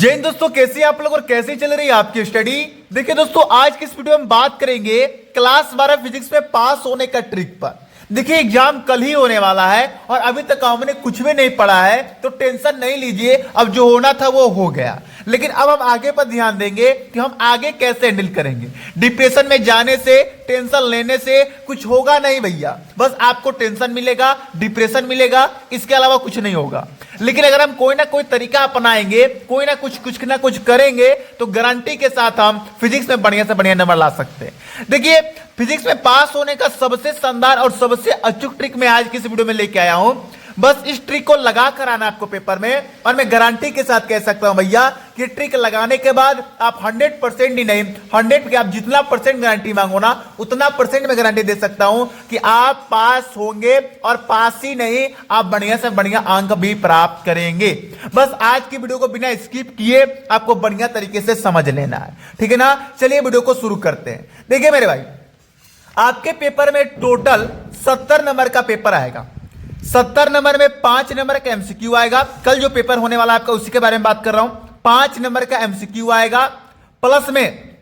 जय हिंद दोस्तों, कैसे हैं आप लोग और कैसे चल रही है आपकी स्टडी। देखिए दोस्तों, आज की इस वीडियो में बात करेंगे क्लास 12 फिजिक्स में पास होने का ट्रिक पर। देखिए एग्जाम कल ही होने वाला है और अभी तक हमने कुछ भी नहीं पढ़ा है, तो टेंशन नहीं लीजिए। अब जो होना था वो हो गया, लेकिन अब हम आगे पर ध्यान देंगे कि हम आगे कैसे हैंडल करेंगे। डिप्रेशन में जाने से, टेंशन लेने से कुछ होगा नहीं भैया, बस आपको टेंशन मिलेगा, डिप्रेशन मिलेगा, इसके अलावा कुछ नहीं होगा। लेकिन अगर हम कोई ना कोई तरीका अपनाएंगे, कोई ना कुछ करेंगे, तो गारंटी के साथ हम फिजिक्स में बढ़िया से बढ़िया नंबर ला सकते हैं। देखिए फिजिक्स में पास होने का सबसे शानदार और सबसे अचूक ट्रिक मैं आज की इस वीडियो में लेके आया हूं। बस इस ट्रिक को लगा कर आना आपको पेपर में, और मैं गारंटी के साथ कह सकता हूं भैया कि ट्रिक लगाने के बाद आप 100% ही नहीं, 100 के आप जितना परसेंट गारंटी मांगो ना, उतना परसेंट मैं गारंटी दे सकता हूं कि आप पास होंगे। और पास ही नहीं, आप बढ़िया से बढ़िया अंक भी प्राप्त करेंगे। बस आज की वीडियो को बिना स्किप किए आपको बढ़िया तरीके से समझ लेना है, ठीक है ना। चलिए वीडियो को शुरू करते हैं। देखिए मेरे भाई, आपके पेपर में टोटल 70 नंबर का पेपर आएगा। 70 नंबर में 5 नंबर का एमसीक्यू आएगा। कल जो पेपर होने वाला है आपका, उसी के बारे में बात कर रहा हूं। 5 नंबर का एमसीक्यू आएगा, प्लस में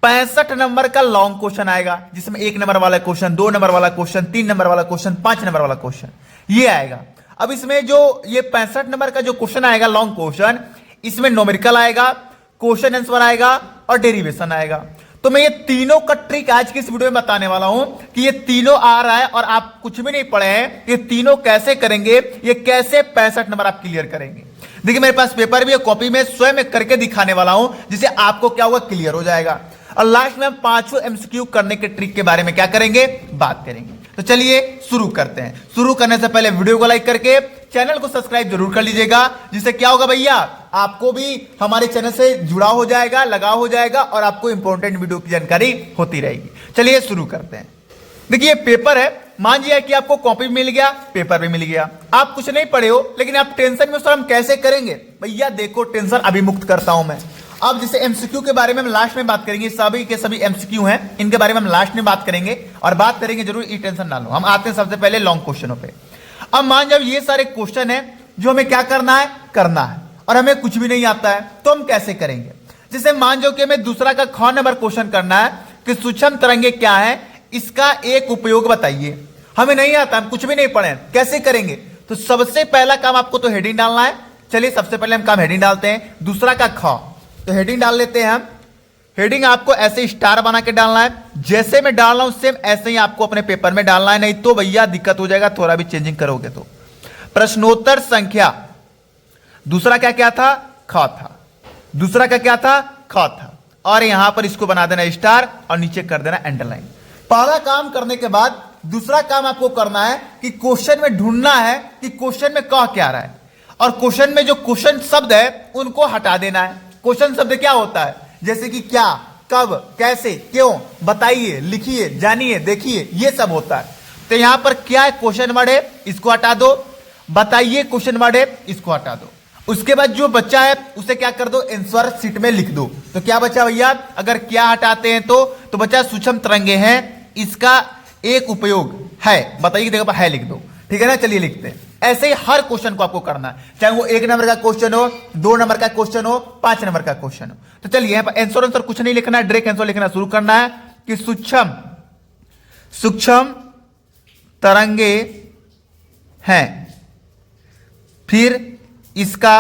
65 नंबर का लॉन्ग क्वेश्चन आएगा, जिसमें 1 नंबर वाला क्वेश्चन, 2 नंबर वाला क्वेश्चन, 3 नंबर वाला क्वेश्चन, 5 नंबर वाला क्वेश्चन, ये आएगा। अब इसमें जो ये 65 नंबर का जो क्वेश्चन आएगा, लॉन्ग क्वेश्चन, इसमें न्यूमेरिकल आएगा, क्वेश्चन आंसर आएगा और डेरिवेशन आएगा। तो मैं ये तीनों का ट्रिक आज की इस वीडियो में बताने वाला हूं कि ये तीनों आ रहा है और आप कुछ भी नहीं पढ़े हैं, ये तीनों कैसे करेंगे, ये कैसे 65 नंबर आप क्लियर करेंगे। देखिए मेरे पास पेपर भी है, कॉपी में स्वयं करके दिखाने वाला हूं, जिससे आपको क्या होगा, क्लियर हो जाएगा। और लास्ट में हम 5 एमसीक्यू करने के ट्रिक के बारे में क्या करेंगे, बात करेंगे। तो चलिए शुरू करते हैं। शुरू करने से पहले वीडियो को लाइक करके चैनल को सब्सक्राइब जरूर कर लीजिएगा, जिससे क्या होगा भैया, आपको भी हमारे चैनल से जुड़ा हो जाएगा, लगाव हो जाएगा और आपको इंपॉर्टेंट वीडियो की जानकारी होती रहेगी। चलिए शुरू करते हैं। देखिए पेपर है, मान लिया कि आपको कॉपी मिल गया, पेपर भी मिल गया, आप कुछ नहीं पढ़े हो, लेकिन आप टेंशन में, सर हम कैसे करेंगे भैया। देखो टेंशन अभी मुक्त करता हूं मैं। अब जैसे एमसीक्यू के बारे में हम लास्ट में बात करेंगे, सभी के सभी एमसीक्यू हैं, इनके बारे में हम लास्ट में बात करेंगे और बात करेंगे जरूर, ये टेंशन ना लो। हम आते हैं सबसे पहले लॉन्ग क्वेश्चनों पे। अब मान जब ये सारे क्वेश्चन है जो हमें क्या करना है और हमें कुछ भी नहीं आता है, तो हम कैसे करेंगे। जैसे मान जो कि हमें दूसरा का ख नंबर क्वेश्चन करना है कि सूक्ष्म तरंगे क्या है, इसका एक उपयोग बताइए। हमें नहीं आता, हम कुछ भी नहीं पढ़े, कैसे करेंगे। तो सबसे पहला काम आपको तो हेडिंग डालना है। चलिए सबसे पहले हम काम हेडिंग डालते हैं। दूसरा का ख, तो हेडिंग डाल लेते हैं हम। हेडिंग आपको ऐसे स्टार बना के डालना है, जैसे मैं डाल रहा हूं सेम ऐसे ही आपको अपने पेपर में डालना है, नहीं तो भैया दिक्कत हो जाएगा, थोड़ा भी चेंजिंग करोगे तो। प्रश्नोत्तर संख्या, दूसरा क्या क्या था, ख था। दूसरा का क्या था, ख था, और यहां पर इसको बना देना स्टार और नीचे कर देना अंडरलाइन। पहला काम करने के बाद दूसरा काम आपको करना है कि क्वेश्चन में ढूंढना है कि क्वेश्चन में कह क्या रहा है, और क्वेश्चन में जो क्वेश्चन शब्द है उनको हटा देना है। क्वेश्चन शब्द क्या होता है, जैसे कि क्या, कब, कैसे, क्यों, बताइए, लिखिए, जानिए, देखिए, ये सब होता है। तो यहां पर क्या है, क्वेश्चन वर्ड है, इसको हटा दो। बताइए क्वेश्चन वर्ड है, इसको हटा दो। उसके बाद जो बच्चा है उसे क्या कर दो, आंसर शीट में लिख दो। तो क्या बचा भैया, अगर क्या हटाते हैं तो बच्चा सूक्ष्म तरंगे हैं, इसका एक उपयोग है, बताइए, देखो है, लिख दो, ठीक है ना। चलिए लिखते हैं। ऐसे ही हर क्वेश्चन को आपको करना है, चाहे वो 1 नंबर का क्वेश्चन हो, 2 नंबर का क्वेश्चन हो, 5 नंबर का क्वेश्चन हो। तो चलिए यहां पर आंसर कुछ नहीं लिखना है, डायरेक्ट आंसर लिखना शुरू करना है कि सूक्ष्म तरंगे हैं, फिर इसका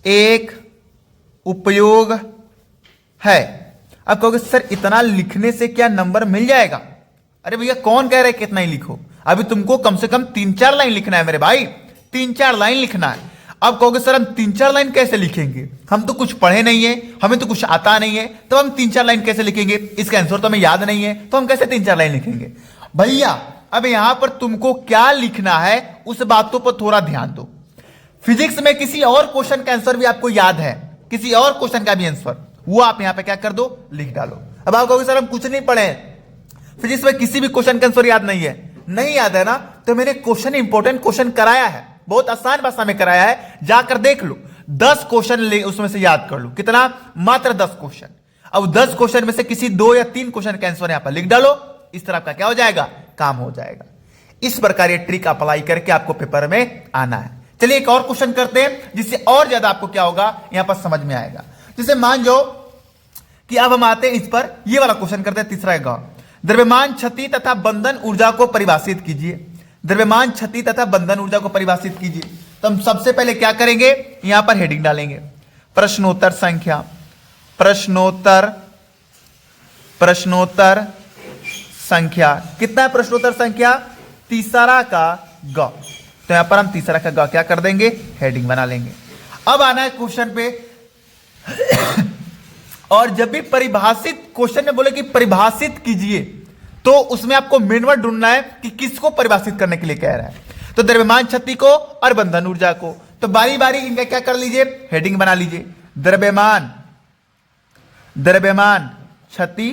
एक उपयोग है। अब कहोगे सर इतना लिखने से क्या नंबर मिल जाएगा। अरे भैया कौन कह रहा है कितना ही लिखो, अभी तुमको कम से कम 3-4 लाइन लिखना है मेरे भाई, 3-4 लाइन लिखना है। अब कहोगे सर हम 3-4 लाइन कैसे लिखेंगे, हम तो कुछ पढ़े नहीं है, हमें तो कुछ आता नहीं है, तो हम 3-4 लाइन कैसे लिखेंगे, इसका आंसर तो हमें याद नहीं है, तो हम कैसे 3-4 लाइन लिखेंगे भैया। अब यहां पर तुमको क्या लिखना है, उस बातों पर थोड़ा ध्यान दो। फिजिक्स में किसी और क्वेश्चन का आंसर भी आपको याद है, किसी और क्वेश्चन का भी आंसर, वो आप यहां पे क्या कर दो, लिख डालो। अब आप कहोगे सर हम कुछ नहीं पढ़े, फिजिक्स में किसी भी क्वेश्चन का आंसर याद नहीं है, नहीं याद है ना, तो मैंने क्वेश्चन इंपॉर्टेंट क्वेश्चन कराया है, बहुत आसान भाषा में कराया है, जाकर देख लो। 10 क्वेश्चन उसमें से याद कर लो, कितना, मात्र 10 क्वेश्चन। अब 10 क्वेश्चन में से किसी 2 या 3 क्वेश्चन का आंसर यहां पर लिख डालो, इस तरह का क्या हो जाएगा, काम हो जाएगा। इस प्रकार ये ट्रिक अप्लाई करके आपको पेपर में आना है। चलिए एक और क्वेश्चन करते हैं जिससे और ज्यादा आपको क्या होगा यहां पर समझ में आएगा। जैसे मान जाओ कि अब हम आते हैं इस पर, ये वाला क्वेश्चन करते हैं तीसरा का। द्रव्यमान क्षति तथा बंधन ऊर्जा को परिभाषित कीजिए। द्रव्यमान क्षति तथा बंधन ऊर्जा को परिभाषित कीजिए। तो हम सबसे पहले क्या करेंगे, यहां पर हेडिंग डालेंगे प्रश्नोत्तर संख्या, प्रश्नोत्तर संख्या। कितना है प्रश्नोत्तर संख्या? तीसरा का ग। तो यहां पर हम तीसरा का ग क्या कर देंगे, हेडिंग बना लेंगे। अब आना है क्वेश्चन पे। और जब भी परिभाषित क्वेश्चन में बोले कि परिभाषित कीजिए, तो उसमें आपको मेन वर्ड ढूंढना है कि किसको परिभाषित करने के लिए कह रहा है। तो द्रव्यमान क्षति को और बंधन ऊर्जा को। तो बारी बारी इनका क्या कर लीजिए, हेडिंग बना लीजिए। द्रव्यमान क्षति,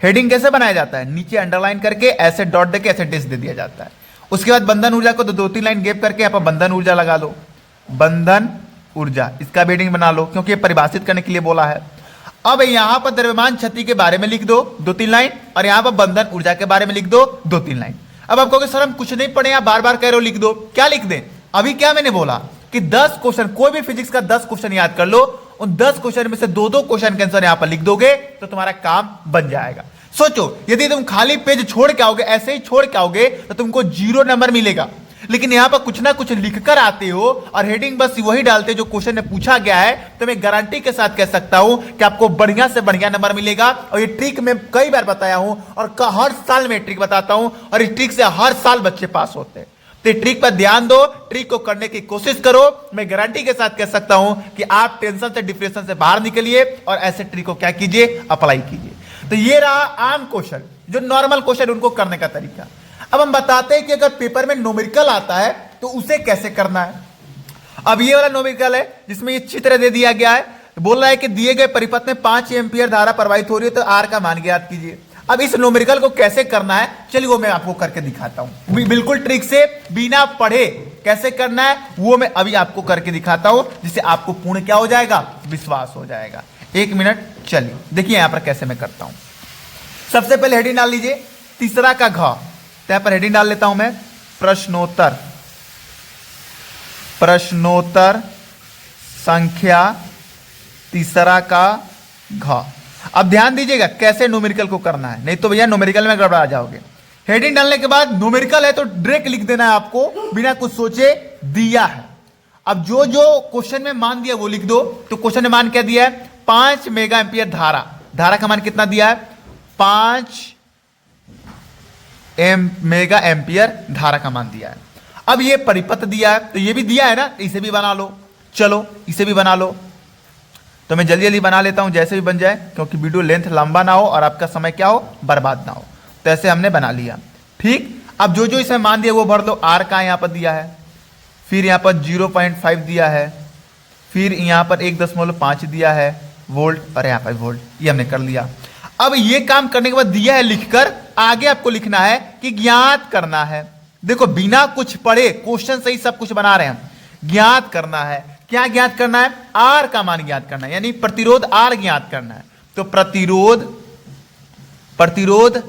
हेडिंग कैसे बनाया जाता है, नीचे अंडरलाइन करके ऐसे डॉट देके ऐसे डिस दे दिया जाता है। उसके बाद बंधन ऊर्जा को तो 2-3 लाइन गैप करके यहां पर बंधन ऊर्जा लगा लो, बंधन ऊर्जा, इसका भी हेडिंग बना लो क्योंकि ये परिभाषित करने के लिए बोला है। अब यहां पर द्रव्यमान क्षति के बारे में लिख दो 2-3 लाइन और यहां पर बंधन ऊर्जा के बारे में लिख दो 2-3 लाइन। अब आप कहोगे सर हम कुछ नहीं पढ़े, आप बार बार कह रहे हो लिख दो, क्या लिख दें? अभी क्या मैंने बोला कि 10 क्वेश्चन, कोई भी फिजिक्स का 10 क्वेश्चन याद कर लो, उन 10 क्वेश्चन में से 2-2 क्वेश्चन के आंसर यहां पर लिख दोगे तो तुम्हारा काम बन जाएगा। सोचो यदि तुम खाली पेज छोड़ के आओगे, ऐसे ही छोड़ के आओगे, तो तुमको 0 नंबर मिलेगा। लेकिन यहां पर कुछ ना कुछ लिखकर आते हो और हेडिंग बस वही डालते जो क्वेश्चन में पूछा गया है, तो मैं गारंटी के साथ कह सकता हूं कि आपको बढ़िया से बढ़िया नंबर मिलेगा। और ये ट्रिक मैं कई बार बताया हूं और हर साल मैं ट्रिक बताता हूं और इस ट्रिक से हर साल बच्चे पास होते हैं। तो ट्रिक पर ध्यान दो, ट्रिक को करने की कोशिश करो। मैं गारंटी के साथ कह सकता हूं कि आप टेंशन से, डिप्रेशन से बाहर निकलिए और ऐसे ट्रिक को क्या कीजिए, अप्लाई कीजिए। तो ये रहा आम क्वेश्चन, जो नॉर्मल क्वेश्चन उनको करने का तरीका। अब हम बताते हैं कि अगर पेपर में न्यूमेरिकल आता है तो उसे कैसे करना है। अब ये वाला न्यूमेरिकल है जिसमें ये चित्र दे दिया गया है, बोल रहा है कि दिए गए परिपथ में 5 एम्पियर धारा प्रवाहित हो रही है, तो आर का मान ज्ञात कीजिए। अब इस न्यूमेरिकल को कैसे करना है, चलिए वो मैं आपको करके दिखाता हूं, बिल्कुल ट्रिक से, बिना पढ़े कैसे करना है वो मैं अभी आपको करके दिखाता हूं, जिससे आपको पूर्ण क्या हो जाएगा, विश्वास हो जाएगा। 1 मिनट, चलिए देखिए यहां पर कैसे मैं करता हूं। सबसे पहले हेडिंग डाल लीजिए तीसरा का घ। तो यहां पर हेडिंग डाल लेता हूं मैं प्रश्नोत्तर संख्या तीसरा का घ। अब ध्यान दीजिएगा कैसे न्यूमेरिकल को करना है, नहीं तो भैया न्यूमेरिकल में गड़बड़ा जाओगे। हेडिंग डालने के बाद न्यूमेरिकल है तो डायरेक्ट लिख देना है आपको, बिना कुछ सोचे दिया है। अब जो जो क्वेश्चन में मान दिया वो लिख दो। तो क्वेश्चन में मान क्या दिया है, 5 मेगा एम्पियर धारा का मान कितना दिया है, 5 मेगा एम्पियर धारा का मान दिया है। अब ये परिपथ दिया है तो ये भी दिया है ना, इसे भी बना लो। चलो इसे भी बना लो, तो मैं जल्दी जल्दी बना लेता हूं जैसे भी बन जाए, क्योंकि वीडियो लेंथ लंबा ना हो और आपका समय क्या हो, बर्बाद ना हो। तो ऐसे हमने बना लिया, ठीक। अब जो जो इसमें मान दिया वो भर दो। आर का यहां पर दिया है, फिर यहां पर 0.5 दिया है, फिर यहां पर 1.5 दिया है वोल्ट, और यहां पर वोल्ट, ये हमने कर लिया। अब ये काम करने के बाद दिया है लिखकर, आगे आपको लिखना है कि ज्ञात करना है। देखो बिना कुछ पढ़े क्वेश्चन से ही सब कुछ बना रहे हैं हम। ज्ञात करना है, क्या ज्ञात करना है, आर का मान ज्ञात करना है, यानी प्रतिरोध आर ज्ञात करना है। तो प्रतिरोध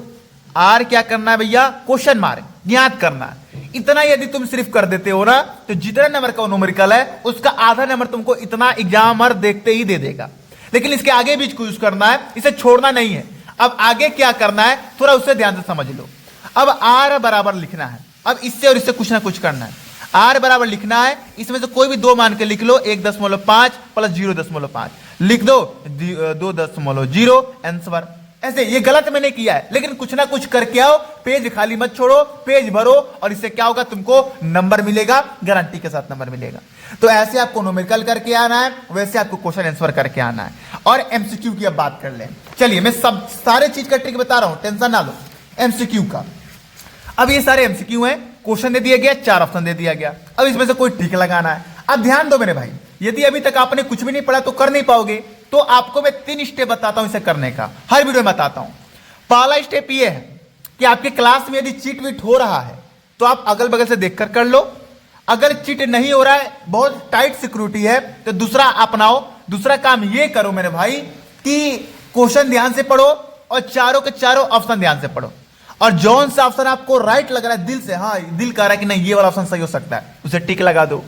आर क्या करना है भैया, क्वेश्चन मार्क ज्ञात करना है। इतना यदि तुम सिर्फ कर देते हो ना, तो जितना नंबर का न्यूमेरिकल है उसका आधा नंबर तुमको इतना एग्जामर देखते ही दे देगा। लेकिन इसके आगे भी कुछ करना है, इसे छोड़ना नहीं है। अब आगे क्या करना है थोड़ा उससे ध्यान से समझ लो। अब आर बराबर लिखना है, अब इससे और इससे कुछ ना कुछ करना है। आर बराबर लिखना है, इसमें से कोई भी 2 मान के लिख लो, 1.5 प्लस 0.5 लिख दो, 2.0 आंसर। ऐसे ये गलत मैंने किया है, लेकिन कुछ ना कुछ करके आओ, पेज खाली मत छोड़ो, पेज भरो, और इससे क्या होगा, तुमको नंबर मिलेगा, गारंटी के साथ नंबर मिलेगा। तो ऐसे आपको न्यूमेरिकल करके आना है, वैसे आपको क्वेश्चन आंसर करके आना है। और एमसीक्यू की अब बात कर लें। चलिए मैं सब सारे चीज का ट्रिक बता रहा हूं, टेंशन ना लो। एमसीक्यू का, अब ये सारे एमसीक्यू हैं, क्वेश्चन दे दिया गया, 4 ऑप्शन दे दिया गया। अब इसमें से कोई ट्रिक लगाना है। अब ध्यान दो मेरे भाई, यदि अभी तक आपने कुछ भी नहीं पढ़ा तो कर नहीं पाओगे, तो आपको मैं 3 स्टेप बताता हूं इसे करने का, हर वीडियो में बताता हूं। पहला स्टेप ये है कि आपके क्लास में यदि चीट वीट हो रहा है तो आप अगल बगल से देखकर कर लो। अगर चीट नहीं हो रहा है, बहुत टाइट सिक्योरिटी है, तो दूसरा अपनाओ। दूसरा काम ये करो मेरे भाई कि क्वेश्चन ध्यान से पढ़ो और चारों के चारों ऑप्शन ध्यान से पढ़ो, और जौन सा ऑप्शन आपको राइट लग रहा है दिल से, हाँ दिल कह रहा है कि नहीं ये वाला ऑप्शन सही हो सकता है, उसे टिक लगा दो।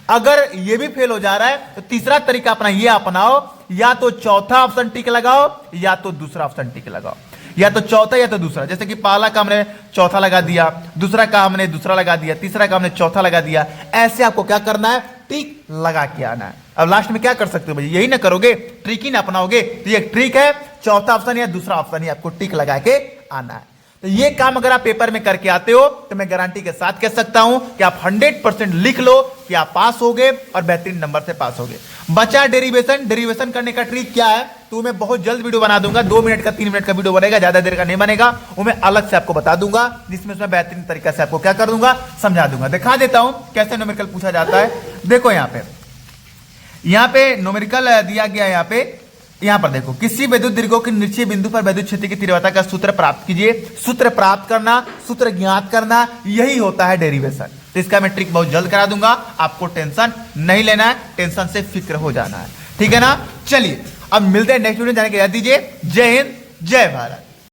अगर ये भी फेल हो जा रहा है तो तीसरा तरीका अपना ये अपनाओ, या तो चौथा ऑप्शन टिक लगाओ या तो दूसरा ऑप्शन टिक लगाओ, या तो चौथा या तो दूसरा। जैसे कि पहला का हमने चौथा लगा दिया, दूसरा का हमने दूसरा लगा दिया, तीसरा का हमने चौथा लगा दिया। ऐसे आपको क्या करना है, टिक लगा के आना है। अब लास्ट में क्या कर सकते हो भाई, यही ना करोगे, ट्रिक ही ना अपनाओगे। तो ये ट्रिक है, चौथा ऑप्शन या दूसरा ऑप्शन ही आपको टिक लगा के आना है। तो ये काम अगर आप पेपर में करके आते हो तो मैं गारंटी के साथ कह सकता हूं कि आप 100% लिख लो कि आप पास होगे और बेहतरीन नंबर से पास होगे। बचा डेरिवेशन। डेरिवेशन करने का ट्रिक क्या है तो मैं बहुत जल्द वीडियो बना दूंगा, 2 मिनट का 3 मिनट का वीडियो बनेगा, ज्यादा देर का नहीं बनेगा। वो मैं अलग से आपको बता दूंगा, जिसमें उसमें बेहतरीन तरीके से आपको क्या कर दूंगा, समझा दूंगा। दिखा देता हूं कैसे न्यूमेरिकल पूछा जाता है। देखो यहां पे न्यूमेरिकल दिया गया है। यहां पर देखो, किसी विद्युत दीर्घों के निश्चित बिंदु पर विद्युत क्षेत्र की तीव्रता का सूत्र प्राप्त कीजिए। सूत्र प्राप्त करना, सूत्र ज्ञात करना, यही होता है डेरिवेशन। तो इसका मैं ट्रिक बहुत जल्द करा दूंगा, आपको टेंशन नहीं लेना है, टेंशन से फिक्र हो जाना है, ठीक है ना। चलिए अब मिलते हैं नेक्स्ट वीडियो, जाने के याद दीजिए। जय हिंद, जय भारत।